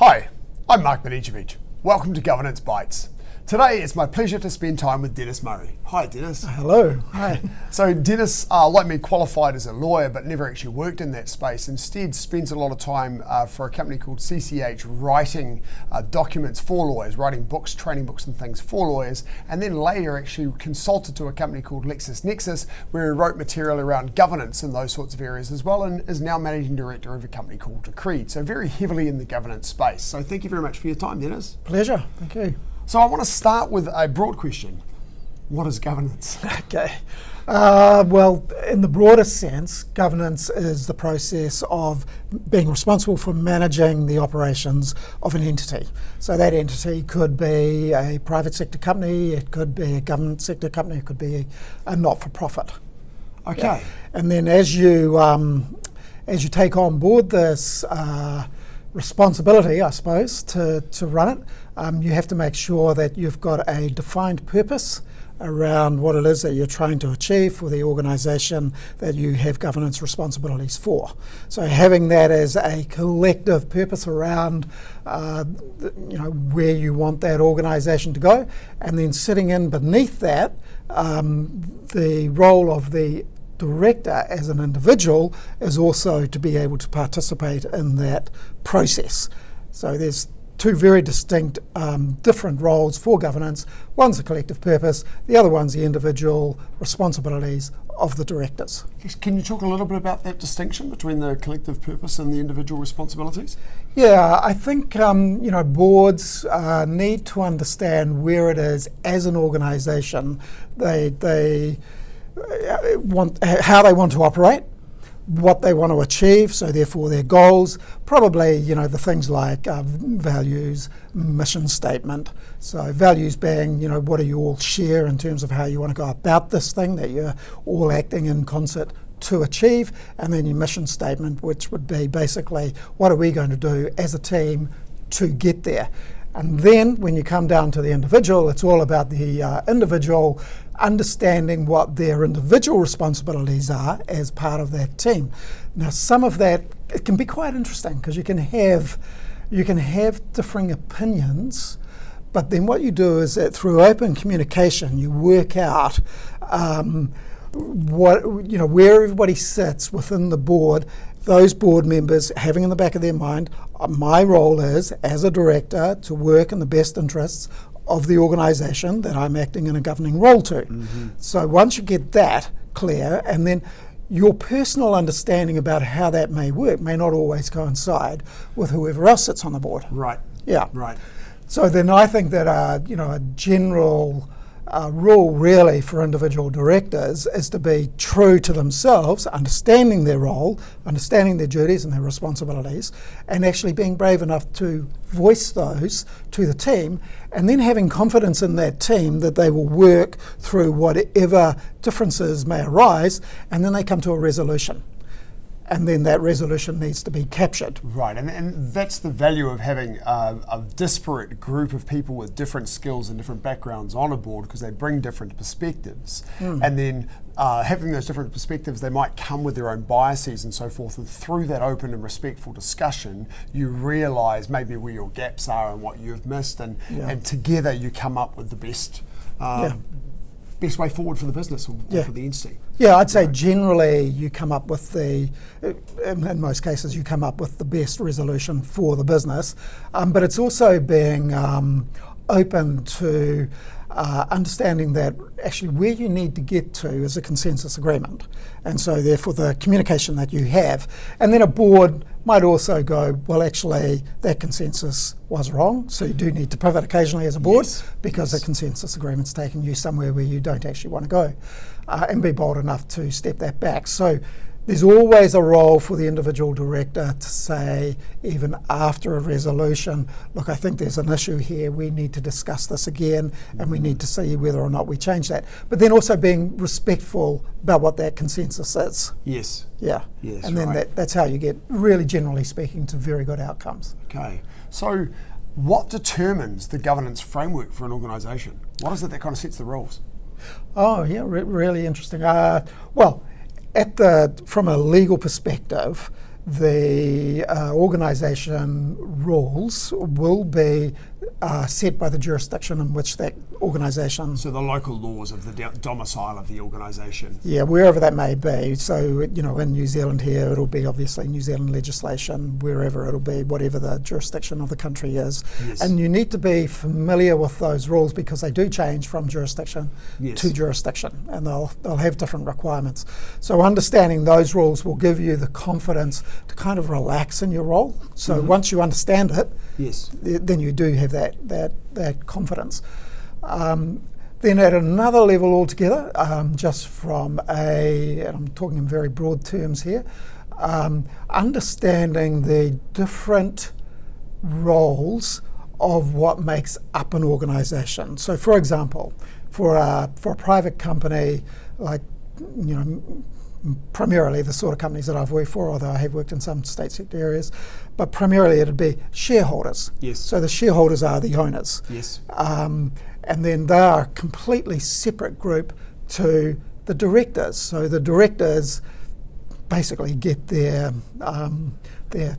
Hi, I'm Mark Banicevich. Welcome to Governance Bites. Today it's my pleasure to spend time with Dennis Murray. Hi Dennis. Hello. Hi. So Dennis, like me, qualified as a lawyer but never actually worked in that space. Instead spends a lot of time for a company called CCH writing documents for lawyers, writing books, training books and things for lawyers, and then later actually consulted to a company called Lexus Nexus where he wrote material around governance and those sorts of areas as well, and is now managing director of a company called Dacreed. So very heavily in the governance space. So thank you very much for your time, Dennis. Pleasure. Thank you. So I want to start with a broad question. What is governance? Okay. Well, in the broadest sense, governance is the process of being responsible for managing the operations of an entity. So that entity could be a private sector company, it could be a government sector company, it could be a not-for-profit. Okay. Yeah. And then as you take on board this responsibility, I suppose, to run it, you have to make sure that you've got a defined purpose around what it is that you're trying to achieve for the organisation that you have governance responsibilities for. So having that as a collective purpose around where you want that organisation to go, and then sitting in beneath that, the role of the director as an individual is also to be able to participate in that process. So there's two very distinct different roles for governance. One's a collective purpose, the other one's the individual responsibilities of the directors. Can you talk a little bit about that distinction between the collective purpose and the individual responsibilities? Yeah, I think boards need to understand where it is as an organisation they want, how they want to operate, what they want to achieve, so therefore their goals, probably the things like values, mission statement. So values being what do you all share in terms of how you want to go about this thing that you're all acting in concert to achieve, and then your mission statement, which would be basically what are we going to do as a team to get there. And then when you come down to the individual, it's all about the individual understanding what their individual responsibilities are as part of that team. Now, some of that, it can be quite interesting because you can have differing opinions, but then what you do is that through open communication, you work out where everybody sits within the board. Those board members having in the back of their mind, my role is, as a director, to work in the best interests of the organisation that I'm acting in a governing role to. Mm-hmm. So once you get that clear, and then your personal understanding about how that may work may not always coincide with whoever else sits on the board. Right. Yeah. Right. So then I think that a general rule really for individual directors is to be true to themselves, understanding their role, understanding their duties and their responsibilities, and actually being brave enough to voice those to the team, and then having confidence in that team that they will work through whatever differences may arise, and then they come to a resolution. And then that resolution needs to be captured. Right, and that's the value of having a disparate group of people with different skills and different backgrounds on a board, because they bring different perspectives. And then having those different perspectives, they might come with their own biases and so forth, and through that open and respectful discussion, you realise maybe where your gaps are and what you've missed, and together you come up with the best way forward for the business or for the entity. Yeah, I'd say generally you come up with in most cases you come up with the best resolution for the business, but it's also being open to understanding that actually where you need to get to is a consensus agreement, and so therefore the communication that you have, and then a board might also go, well actually that consensus was wrong, so you do need to pivot occasionally as a board, because the consensus agreement's taking you somewhere where you don't actually want to go, and be bold enough to step that back. So there's always a role for the individual director to say, even after a resolution, look, I think there's an issue here, we need to discuss this again, and we need to see whether or not we change that. But then also being respectful about what that consensus is. Yes. Yeah. Yes, and then that's how you get, really generally speaking, to very good outcomes. Okay. So what determines the governance framework for an organisation? What is it that kind of sets the rules? Oh, yeah, really interesting. Well, from a legal perspective, the organisation rules will be set by the jurisdiction in which that organisation. So the local laws of the domicile of the organisation. Yeah, wherever that may be. So, in New Zealand here, it'll be obviously New Zealand legislation, wherever it'll be, whatever the jurisdiction of the country is. Yes. And you need to be familiar with those rules because they do change from jurisdiction Yes. to jurisdiction, and they'll have different requirements. So understanding those rules will give you the confidence to kind of relax in your role. So once you understand it, Yes. then you do have that confidence. Then at another level altogether, just from and I'm talking in very broad terms here, understanding the different roles of what makes up an organisation. So, for example, for a private company, like primarily the sort of companies that I've worked for, although I have worked in some state sector areas, but primarily it'd be shareholders. Yes. So the shareholders are the owners. Yes. And then they are a completely separate group to the directors. So the directors basically get their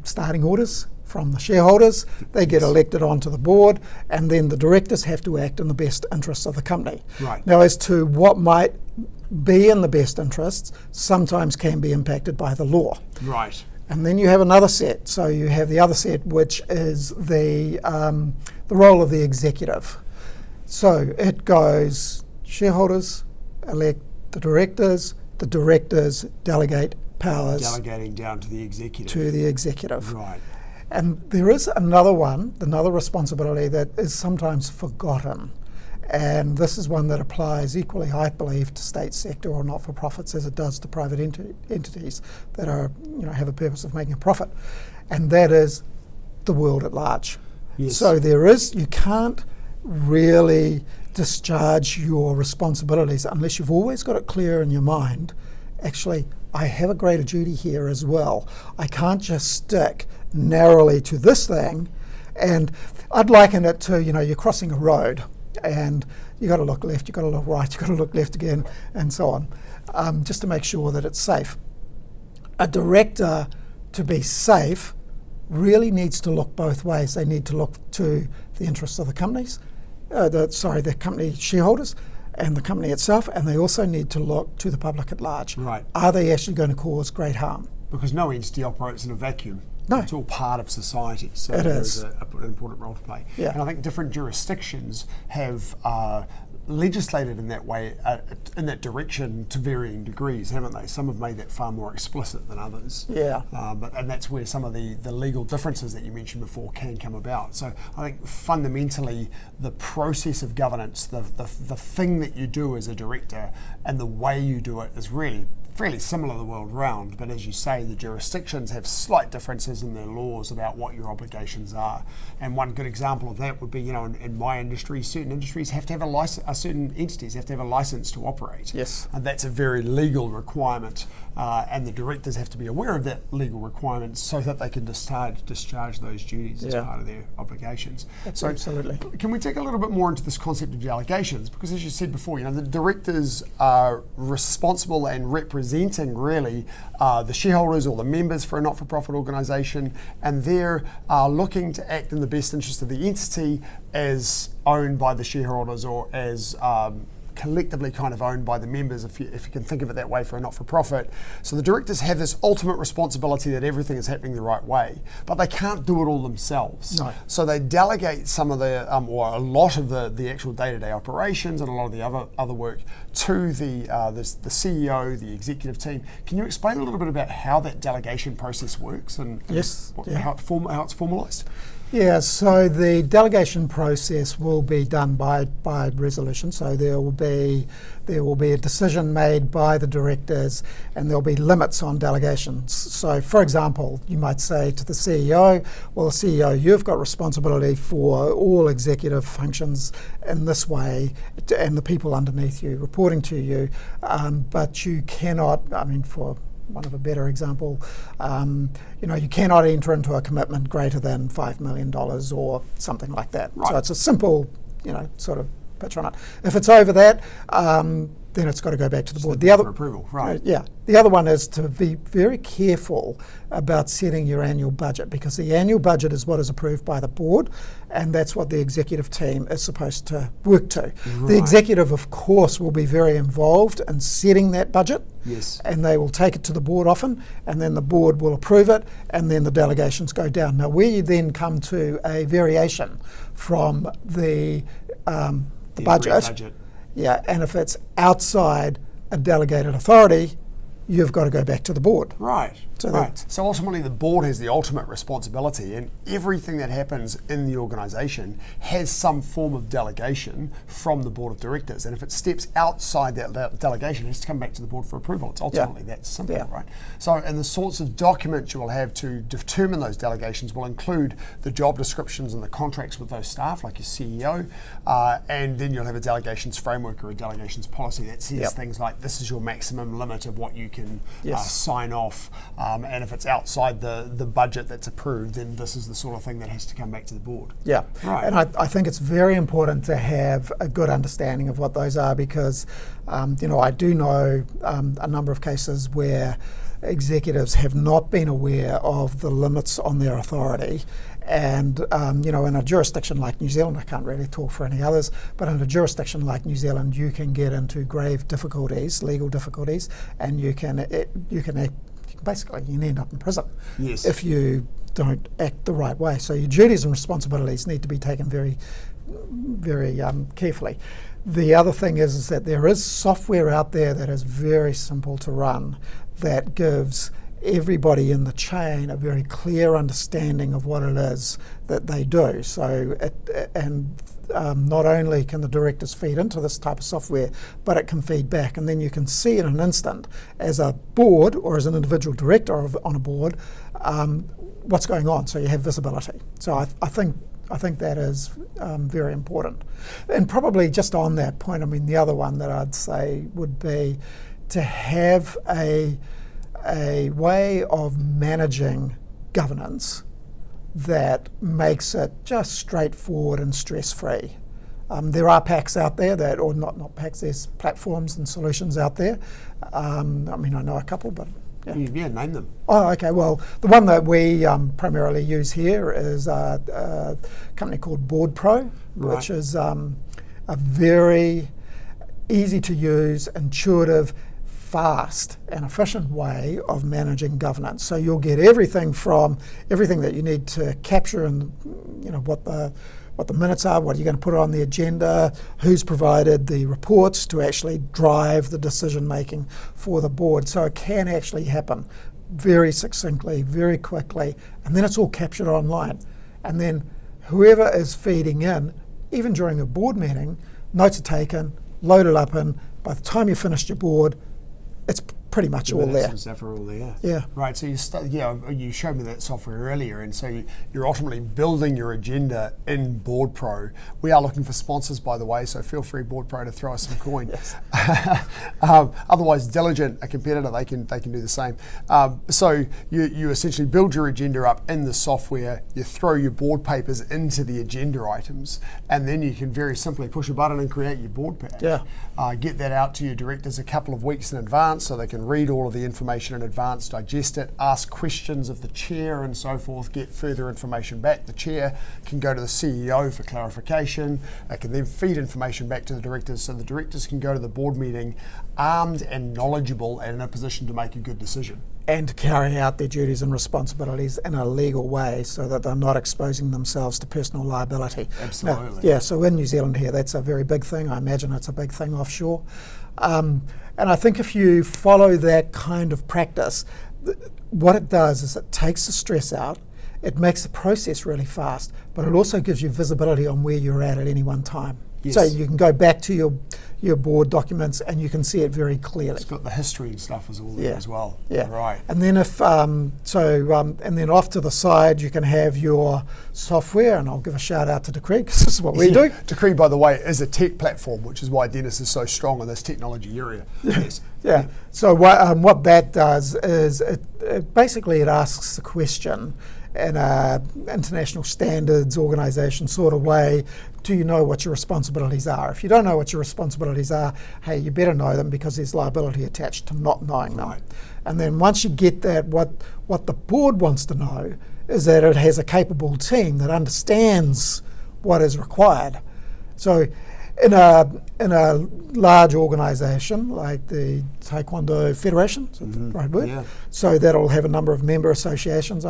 starting orders from the shareholders. They get elected onto the board, and then the directors have to act in the best interests of the company. Right. Now, as to what might be in the best interests, sometimes can be impacted by the law. Right. And then you have another set. So you have the other set, which is the role of the executive. So it goes shareholders elect the directors delegate powers Delegating down to the executive. to the executive. Right. And there is another responsibility that is sometimes forgotten. And this is one that applies equally, I believe, to state sector or not-for-profits as it does to private entities that are, have a purpose of making a profit. And that is the world at large. Yes. So you can't really discharge your responsibilities unless you've always got it clear in your mind. Actually, I have a greater duty here as well. I can't just stick narrowly to this thing. And I'd liken it to, you're crossing a road and you got to look left, you got to look right, you got to look left again, and so on, just to make sure that it's safe. A director, to be safe, really needs to look both ways. They need to look to the interests of the companies, the company shareholders, and the company itself, and they also need to look to the public at large. Right. Are they actually going to cause great harm? Because no entity operates in a vacuum. No. It's all part of society, so It there is. is an important role to play. Yeah. And I think different jurisdictions have legislated in that way, in that direction to varying degrees, haven't they? Some have made that far more explicit than others. Yeah. And that's where some of the legal differences that you mentioned before can come about. So I think fundamentally the process of governance, the thing that you do as a director and the way you do it is really fairly similar the world round, but as you say, the jurisdictions have slight differences in their laws about what your obligations are. And one good example of that would be, in my industry, certain industries have to have a license, certain entities have to have a license to operate. Yes. And that's a very legal requirement, and the directors have to be aware of that legal requirement so that they can discharge those duties as part of their obligations. So Absolutely. can we take a little bit more into this concept of delegations? Because as you said before, the directors are responsible and representing really the shareholders or the members for a not-for-profit organisation, and they're looking to act in the best interest of the entity as owned by the shareholders or as collectively kind of owned by the members, if you can think of it that way, for a not-for-profit. So the directors have this ultimate responsibility that everything is happening the right way, but they can't do it all themselves. No. So they delegate some of the, or a lot of the actual day-to-day operations and a lot of the other work to the CEO, the executive team. Can you explain a little bit about how that delegation process works and Yes, how it's formalised? Yeah, so the delegation process will be done by resolution. So there will be a decision made by the directors, and there'll be limits on delegations. So, for example, you might say to the CEO, "Well, CEO, you've got responsibility for all executive functions in this way, and the people underneath you reporting to you, but you cannot." For one of a better example, you cannot enter into a commitment greater than $5 million or something like that. Right. So it's a simple, sort of pitch on it. If it's over that, then it's got to go back to the board. The other for approval, right? Yeah. The other one is to be very careful about setting your annual budget, because the annual budget is what is approved by the board, and that's what the executive team is supposed to work to. Right. The executive, of course, will be very involved in setting that budget. Yes. And they will take it to the board often, and then the board will approve it, and then the delegations go down. Now, where you then come to a variation from the budget. Yeah, and if it's outside a delegated authority, you've got to go back to the board. Right. So ultimately the board has the ultimate responsibility, and everything that happens in the organisation has some form of delegation from the board of directors. And if it steps outside that delegation, it has to come back to the board for approval. It's ultimately that simple, right? So, and the sorts of documents you will have to determine those delegations will include the job descriptions and the contracts with those staff, like your CEO, and then you'll have a delegations framework or a delegations policy that says things like, this is your maximum limit of what you can sign off. And if it's outside the budget that's approved, then this is the sort of thing that has to come back to the board. Yeah, right. And I think it's very important to have a good understanding of what those are, because I do know a number of cases where executives have not been aware of the limits on their authority. And, in a jurisdiction like New Zealand, I can't really talk for any others, but in a jurisdiction like New Zealand, you can get into grave difficulties, legal difficulties, and you can basically end up in prison if you don't act the right way. So your duties and responsibilities need to be taken very, very carefully. The other thing is that there is software out there that is very simple to run, that gives everybody in the chain a very clear understanding of what it is that they do. So, not only can the directors feed into this type of software, but it can feed back, and then you can see in an instant, as a board or as an individual director on a board, what's going on. So you have visibility. So I think that is very important. And probably just on that point, the other one that I'd say would be to have a way of managing governance that makes it just straightforward and stress-free. There are packs out there or not packs, there's platforms and solutions out there. I know a couple, but yeah, name them. Oh, okay. Well, the one that we primarily use here is a company called BoardPro, which is a very easy to use, intuitive, fast and efficient way of managing governance. So you'll get everything that you need to capture, and what the minutes are, what you're going to put on the agenda, who's provided the reports to actually drive the decision making for the board. So it can actually happen very succinctly, very quickly, and then it's all captured online. And then whoever is feeding in, even during a board meeting, notes are taken, loaded up, and by the time you finished your board, it's pretty much all there. Stuff are all there. Yeah. Right. So you showed me that software earlier, and so you're ultimately building your agenda in BoardPro. We are looking for sponsors, by the way, so feel free, BoardPro, to throw us some coin. Otherwise, Diligent, a competitor, they can do the same. So you essentially build your agenda up in the software. You throw your board papers into the agenda items, and then you can very simply push a button and create your board pack. Yeah. Get that out to your directors a couple of weeks in advance, so they can read all of the information in advance, digest it, ask questions of the chair and so forth, get further information back. The chair can go to the CEO for clarification. It can then feed information back to the directors, so the directors can go to the board meeting armed and knowledgeable and in a position to make a good decision. And to carry out their duties and responsibilities in a legal way, so that they're not exposing themselves to personal liability. Absolutely. Now, so in New Zealand here, that's a very big thing. I imagine it's a big thing offshore. And I think if you follow that kind of practice, what it does is it takes the stress out, it makes the process really fast, but it also gives you visibility on where you're at any one time. Yes. So you can go back to your board documents and you can see it very clearly. It's got the history and stuff as all there as well. Yeah. Right. And then and then off to the side you can have your software, and I'll give a shout out to Dacreed, because this is what we do. Dacreed, by the way, is a tech platform, which is why Dennis is so strong in this technology area. Yes. Yeah. So what that does is it basically asks the question: in a international standards organisation sort of way, do you know what your responsibilities are? If you don't know what your responsibilities are, hey, you better know them because there's liability attached to not knowing them. Right. And then once you get that, what the board wants to know is that it has a capable team that understands what is required. So in a large organisation like the Taekwondo Federation, is that the right word? Yeah. So that'll have a number of member associations.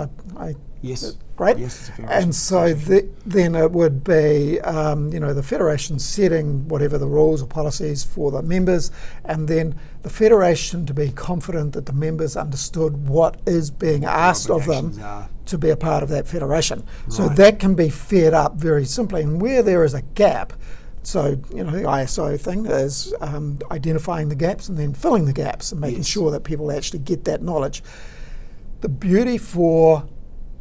Yes. Great. Yes, it's a federation. And so then it would be, the federation setting whatever the rules or policies for the members, and then the federation to be confident that the members understood what is being asked of them to be a part of that federation. Right. So that can be fed up very simply. And where there is a gap, so the ISO thing is identifying the gaps and then filling the gaps and making sure that people actually get that knowledge. The beauty for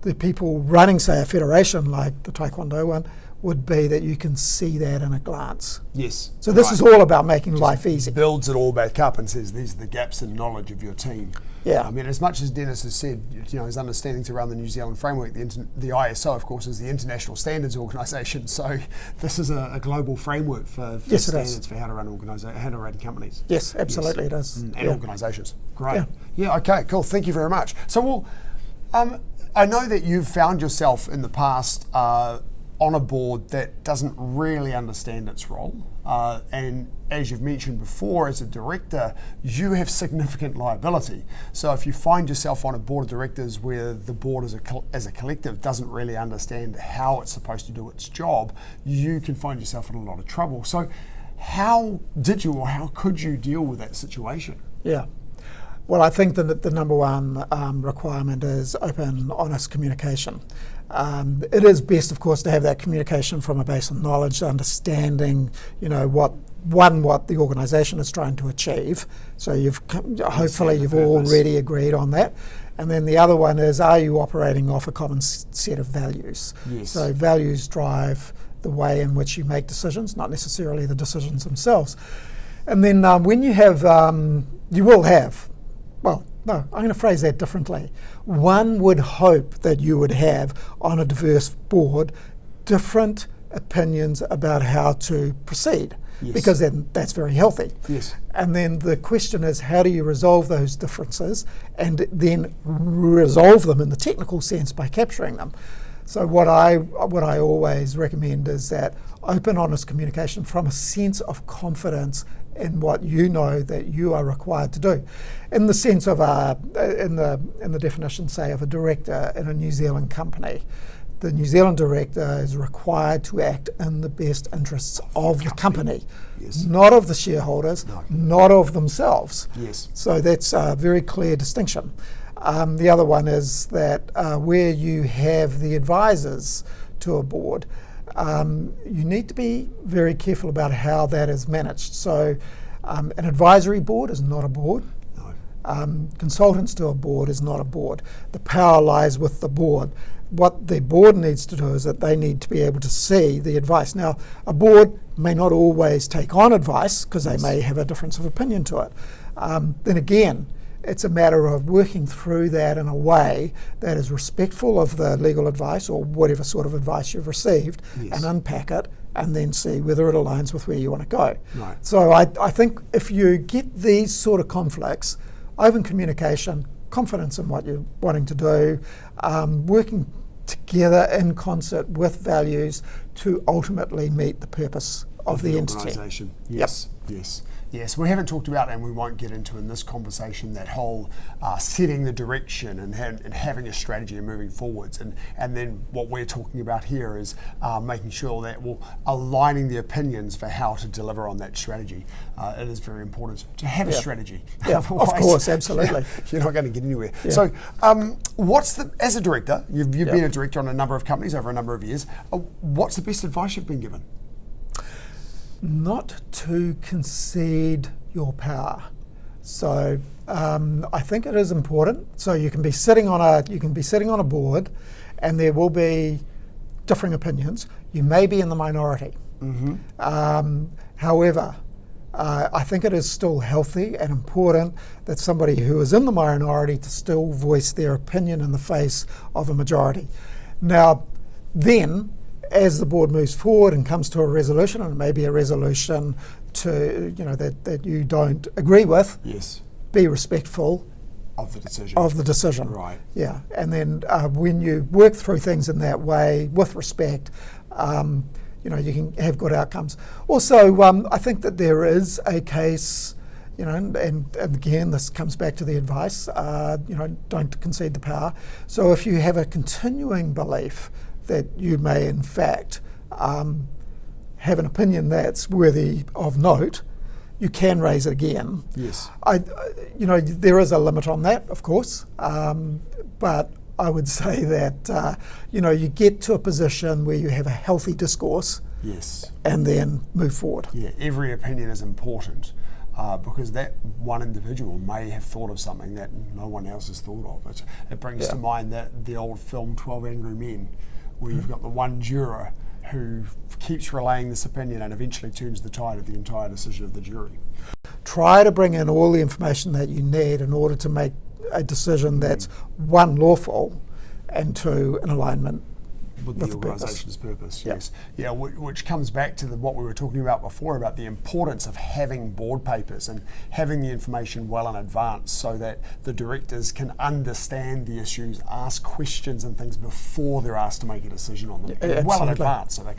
the people running, say, a federation like the Taekwondo one would be that you can see that in a glance. Yes. So this is all about making life easy. Builds it all back up and says these are the gaps in knowledge of your team. Yeah. I mean, as much as Dennis has said, his understandings around the New Zealand framework, the ISO, of course, is the International Standards Organisation. So this is a global framework for standards for how to run companies. Yes, absolutely it is. And organisations. Great. Yeah. Okay. Cool. Thank you very much. So, I know that you've found yourself in the past on a board that doesn't really understand its role. And as you've mentioned before, as a director, you have significant liability. So if you find yourself on a board of directors where the board as a collective doesn't really understand how it's supposed to do its job, you can find yourself in a lot of trouble. So how could you deal with that situation? Yeah. Well, I think that the number one requirement is open, honest communication. It is best, of course, to have that communication from a base of knowledge, understanding, what the organisation is trying to achieve. So hopefully you've already agreed on that. And then the other one is, are you operating off a common set of values? Yes. So values drive the way in which you make decisions, not necessarily the decisions themselves. And then when you have, you will have. Well, no, I'm going to phrase that differently. One would hope that you would have on a diverse board different opinions about how to proceed, because then that's very healthy. Yes. And then the question is, how do you resolve those differences and then resolve them in the technical sense by capturing them? So what I always recommend is that open, honest communication from a sense of confidence in what you know that you are required to do. In the sense of in the definition, say, of a director in a New Zealand company, the New Zealand director is required to act in the best interests of the company, not of the shareholders, not of themselves. Yes. So that's a very clear distinction. The other one is that where you have the advisors to a board, you need to be very careful about how that is managed. So an advisory board is not a board. No. Consultants to a board is not a board. The power lies with the board. What the board needs to do is that they need to be able to see the advice. Now, a board may not always take on advice because they may have a difference of opinion to it. Then again, it's a matter of working through that in a way that is respectful of the legal advice or whatever sort of advice you've received, and unpack it and then see whether it aligns with where you want to go. Right. So I think if you get these sort of conflicts, open communication, confidence in what you're wanting to do, working together in concert with values to ultimately meet the purpose of the entity. Organisation. Yes. Yep. Yes. Yes, we haven't talked about, and we won't get into in this conversation, that whole setting the direction and having a strategy and moving forwards. And then what we're talking about here is making sure that aligning the opinions for how to deliver on that strategy. It is very important to have a strategy. Yeah, of course, absolutely. You're not going to get anywhere. Yeah. So as a director, you've been a director on a number of companies over a number of years, what's the best advice you've been given? Not to concede your power. So I think it is important. So you can be sitting on a board, and there will be differing opinions. You may be in the minority. Mm-hmm. However, I think it is still healthy and important that somebody who is in the minority to still voice their opinion in the face of a majority. Now, then, as the board moves forward and comes to a resolution, and it may be a resolution to that you don't agree with, Yes. be respectful Of the decision. of the decision. Right. Yeah, and then when you work through things in that way with respect, you can have good outcomes. Also, I think that there is a case, and again, this comes back to the advice, don't concede the power. So if you have a continuing belief that you may, in fact, have an opinion that's worthy of note, you can raise it again. Yes. There is a limit on that, of course, but I would say that you get to a position where you have a healthy discourse. Yes. And then move forward. Yeah, every opinion is important because that one individual may have thought of something that no one else has thought of. It brings to mind that the old film 12 Angry Men, where you've got the one juror who keeps relaying this opinion and eventually turns the tide of the entire decision of the jury. Try to bring in all the information that you need in order to make a decision that's one, lawful, and two, in alignment with the organisation's purpose. Yes. Yeah, which comes back to what we were talking about before about the importance of having board papers and having the information well in advance so that the directors can understand the issues, ask questions and things before they're asked to make a decision on them. Well in advance so they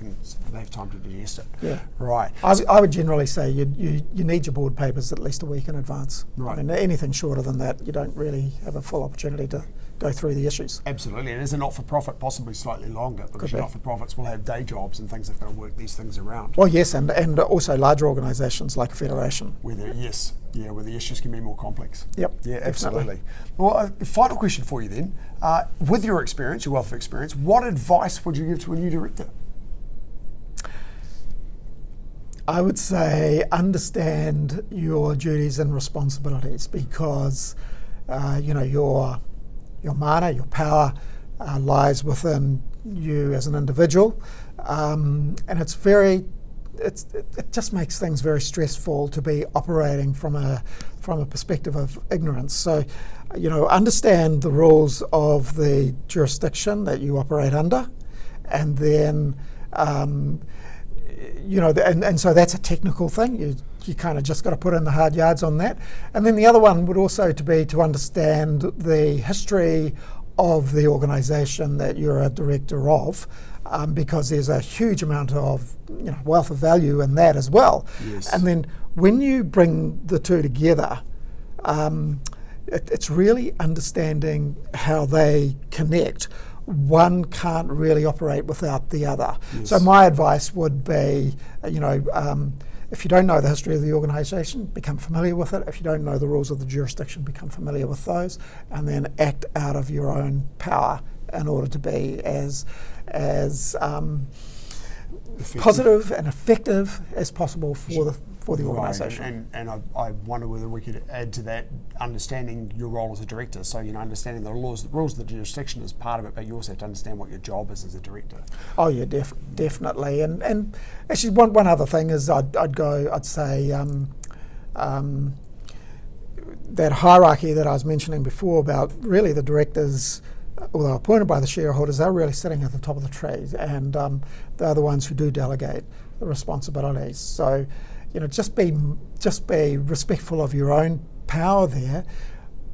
have time to digest it. Yeah. Right. I would generally say you need your board papers at least a week in advance. Right. I mean, anything shorter than that, you don't really have a full opportunity to go through the issues. Absolutely, and as a not-for-profit, possibly slightly longer because your not-for-profits will have day jobs and things that have got to work these things around. Well, yes, and also larger organisations like a federation. Where the issues can be more complex. Yep. Yeah, absolutely. Definitely. Well, final question for you then. With your experience, your wealth of experience, what advice would you give to a new director? I would say understand your duties and responsibilities because your mana, your power lies within you as an individual, and it just makes things very stressful to be operating from a perspective of ignorance. So, understand the rules of the jurisdiction that you operate under, and then and so that's a technical thing. You kind of just got to put in the hard yards on that. And then the other one would also be to understand the history of the organisation that you're a director of, because there's a huge amount of wealth of value in that as well. Yes. And then when you bring the two together, it's really understanding how they connect. One can't really operate without the other. Yes. So my advice would be, if you don't know the history of the organisation, become familiar with it. If you don't know the rules of the jurisdiction, become familiar with those, and then act out of your own power in order to be as positive and effective as possible for the organisation. And I wonder whether we could add to that understanding your role as a director. So understanding the rules of the jurisdiction is part of it, but you also have to understand what your job is as a director. Oh yeah, definitely. And actually, one other thing is I'd say that hierarchy that I was mentioning before about really the directors, although appointed by the shareholders, they're really sitting at the top of the tree, and they're the ones who do delegate the responsibilities. So, just be respectful of your own power there,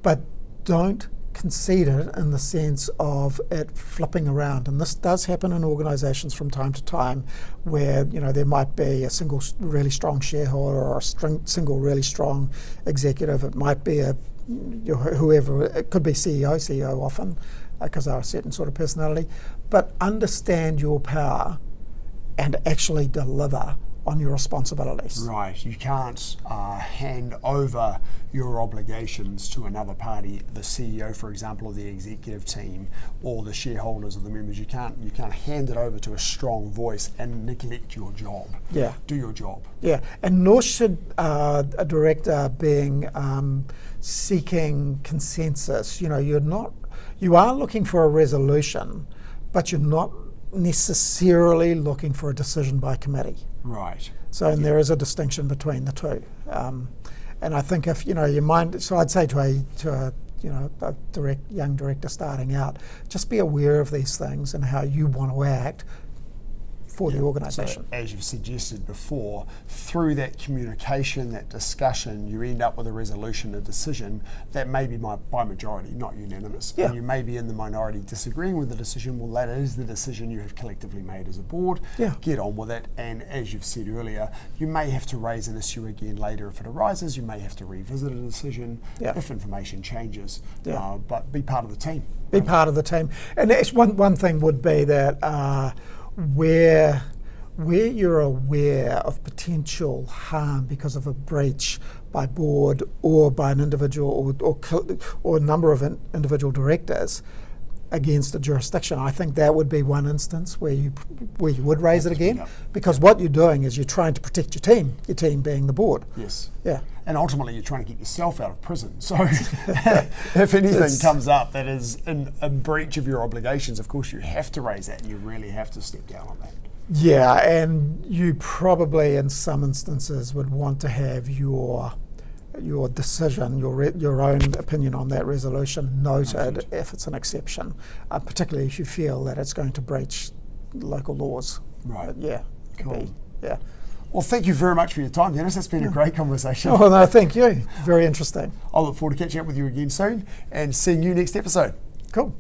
but don't concede it in the sense of it flipping around. And this does happen in organisations from time to time, where there might be a single really strong shareholder or a single really strong executive. It might be whoever. It could be CEO often, because they're a certain sort of personality. But understand your power and actually deliver on your responsibilities. Right, you can't hand over your obligations to another party, the CEO, for example, or the executive team, or the shareholders or the members. You can't hand it over to a strong voice and neglect your job. Yeah. Do your job. Yeah, and nor should a director being seeking consensus. You are looking for a resolution, but you're not necessarily looking for a decision by committee. Right. So, and there is a distinction between the two. And I think if, you mind, so I'd say to a young director starting out, just be aware of these things and how you want to act for the organisation. So, as you've suggested before, through that communication, that discussion, you end up with a resolution, a decision that may be by majority, not unanimous. Yeah. And you may be in the minority disagreeing with the decision. Well, that is the decision you have collectively made as a board. Yeah. Get on with it. And as you've said earlier, you may have to raise an issue again later if it arises. You may have to revisit a decision if information changes. Yeah. But be part of the team. Be part of the team. And that's one thing would be that where you're aware of potential harm because of a breach by board or by an individual or a number of individual directors against a jurisdiction, I think that would be one instance where you would raise it again, because what you're doing is you're trying to protect your team being the board. Yes. Yeah. And ultimately you're trying to get yourself out of prison. So if anything comes up that is in breach of your obligations, of course you have to raise that and you really have to step down on that. Yeah, and you probably in some instances would want to have your decision, your own opinion on that resolution noted if it's an exception, particularly if you feel that it's going to breach local laws. Right. Yeah. Cool. Yeah. Well, thank you very much for your time, Dennis. It's been a great conversation. Oh, no, thank you. Very interesting. I'll look forward to catching up with you again soon and seeing you next episode. Cool.